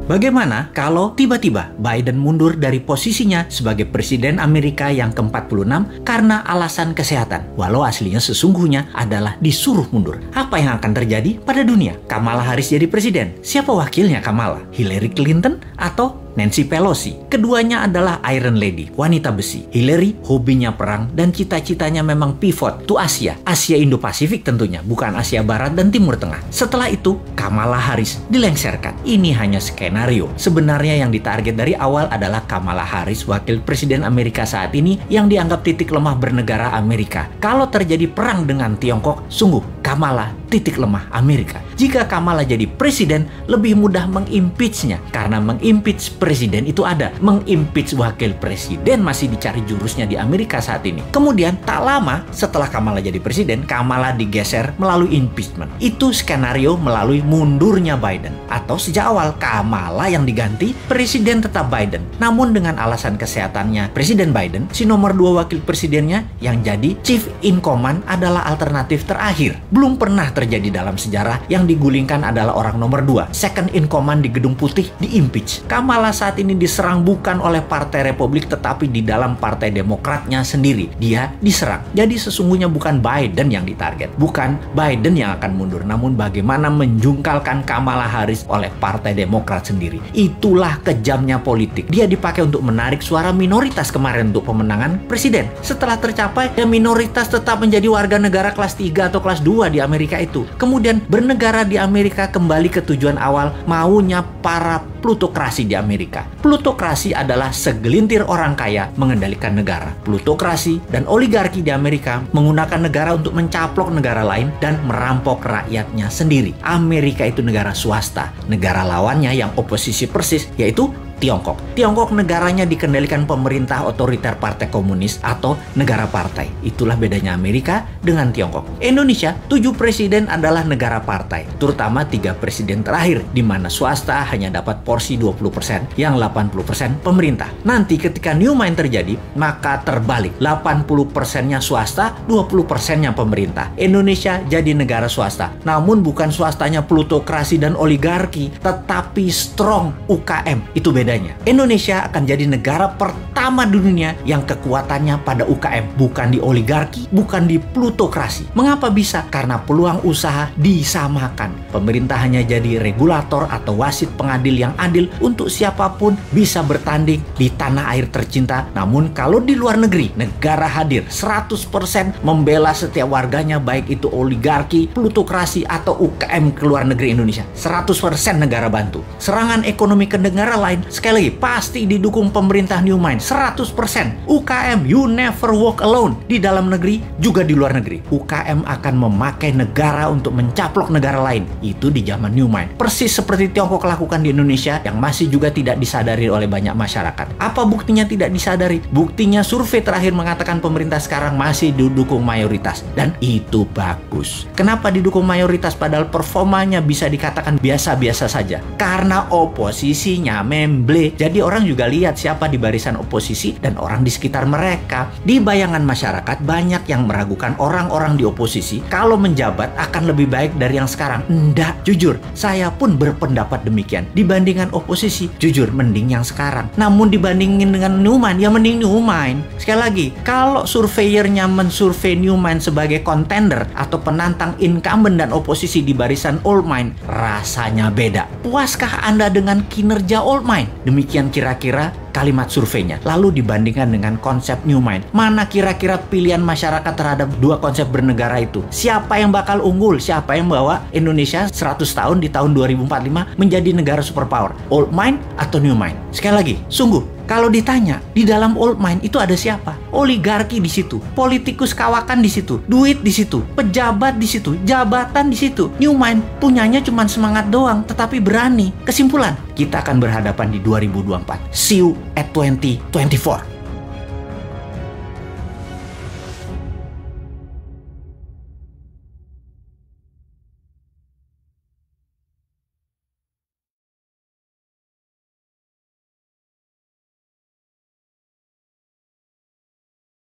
Bagaimana kalau tiba-tiba Biden mundur dari posisinya sebagai Presiden Amerika yang ke-46 karena alasan kesehatan, walau aslinya sesungguhnya adalah disuruh mundur? Apa yang akan terjadi pada dunia? Kamala Harris jadi presiden. Siapa wakilnya Kamala? Hillary Clinton atau Nancy Pelosi? Keduanya adalah Iron Lady, wanita besi. Hillary hobinya perang dan cita-citanya memang pivot to Asia Indo-Pasifik tentunya, bukan Asia Barat dan Timur Tengah. Setelah itu, Kamala Harris dilengsarkan. Ini hanya skenario. Sebenarnya yang ditarget dari awal adalah Kamala Harris, wakil presiden Amerika saat ini yang dianggap titik lemah bernegara Amerika. Kalau terjadi perang dengan Tiongkok, sungguh Kamala titik lemah Amerika. Jika Kamala jadi presiden, lebih mudah mengimpeachnya, karena mengimpeach presiden itu ada. Mengimpeach wakil presiden masih dicari jurusnya di Amerika saat ini. Kemudian tak lama setelah Kamala jadi presiden, Kamala digeser melalui impeachment. Itu skenario melalui mundurnya Biden. Atau sejak awal Kamala yang diganti, presiden tetap Biden. Namun dengan alasan kesehatannya Presiden Biden, si nomor 2 wakil presidennya yang jadi chief in command adalah alternatif terakhir. Belum pernah terjadi dalam sejarah yang digulingkan adalah orang nomor 2, second in command di Gedung Putih, di-impeach. Kamala saat ini diserang bukan oleh Partai Republik tetapi di dalam Partai Demokratnya sendiri. Dia diserang. Jadi sesungguhnya bukan Biden yang ditarget. Bukan Biden yang akan mundur, namun bagaimana menjungkalkan Kamala Harris oleh Partai Demokrat sendiri. Itulah kejamnya politik. Dia dipakai untuk menarik suara minoritas kemarin untuk pemenangan presiden. Setelah tercapai, ya minoritas tetap menjadi warga negara kelas 3 atau kelas 2 di Amerika itu. Kemudian bernegara di Amerika kembali ke tujuan awal, maunya para plutokrasi di Amerika. Plutokrasi adalah segelintir orang kaya mengendalikan negara. Plutokrasi dan oligarki di Amerika menggunakan negara untuk mencaplok negara lain dan merampok rakyatnya sendiri. Amerika itu negara swasta. Negara lawannya yang oposisi persis yaitu Tiongkok. Tiongkok negaranya dikendalikan pemerintah otoriter Partai Komunis atau negara partai. Itulah bedanya Amerika dengan Tiongkok. Indonesia, 7 presiden adalah negara partai, terutama 3 presiden terakhir, di mana swasta hanya dapat porsi 20%, yang 80% pemerintah. Nanti ketika new mind terjadi, maka terbalik. 80%-nya swasta, 20%-nya pemerintah. Indonesia jadi negara swasta, namun bukan swastanya plutokrasi dan oligarki, tetapi strong UKM. Itu bedanya. Indonesia akan jadi negara pertama di dunia yang kekuatannya pada UKM, bukan di oligarki, bukan di plutokrasi. Mengapa bisa? Karena peluang usaha disamakan. Pemerintah hanya jadi regulator atau wasit pengadil yang adil untuk siapapun bisa bertanding di tanah air tercinta. Namun kalau di luar negeri, negara hadir 100% membela setiap warganya, baik itu oligarki, plutokrasi atau UKM ke luar negeri Indonesia. 100% negara bantu. Serangan ekonomi ke negara lain, sekali lagi, pasti didukung pemerintah New Mind 100%. UKM, you never walk alone. Di dalam negeri, juga di luar negeri. UKM akan memakai negara untuk mencaplok negara lain. Itu di zaman New Mind. Persis seperti Tiongkok lakukan di Indonesia yang masih juga tidak disadari oleh banyak masyarakat. Apa buktinya tidak disadari? Buktinya survei terakhir mengatakan pemerintah sekarang masih didukung mayoritas. Dan itu bagus. Kenapa didukung mayoritas padahal performanya bisa dikatakan biasa-biasa saja? Karena oposisinya jadi orang juga lihat siapa di barisan oposisi dan orang di sekitar mereka. Di bayangan masyarakat banyak yang meragukan orang-orang di oposisi kalau menjabat akan lebih baik dari yang sekarang. Enggak, jujur, saya pun berpendapat demikian. Dibandingkan oposisi, jujur mending yang sekarang. Namun dibandingin dengan New Mind, ya mending New Mind. Sekali lagi, kalau surveyornya mensurvei New Mind sebagai contender atau penantang incumbent dan oposisi di barisan Old Mind, rasanya beda. Puaskah Anda dengan kinerja Old Mind? Demikian kira-kira kalimat surveinya. Lalu dibandingkan dengan konsep New Mind. Mana kira-kira pilihan masyarakat terhadap dua konsep bernegara itu? Siapa yang bakal unggul? Siapa yang bawa Indonesia 100 tahun di tahun 2045 menjadi negara superpower? Old Mind atau New Mind? Sekali lagi, sungguh, kalau ditanya, di dalam Old Mind itu ada siapa? Oligarki di situ, politikus kawakan di situ, duit di situ, pejabat di situ, jabatan di situ. New Mind punyanya cuma semangat doang, tetapi berani. Kesimpulan, kita akan berhadapan di 2024. See you at 2024.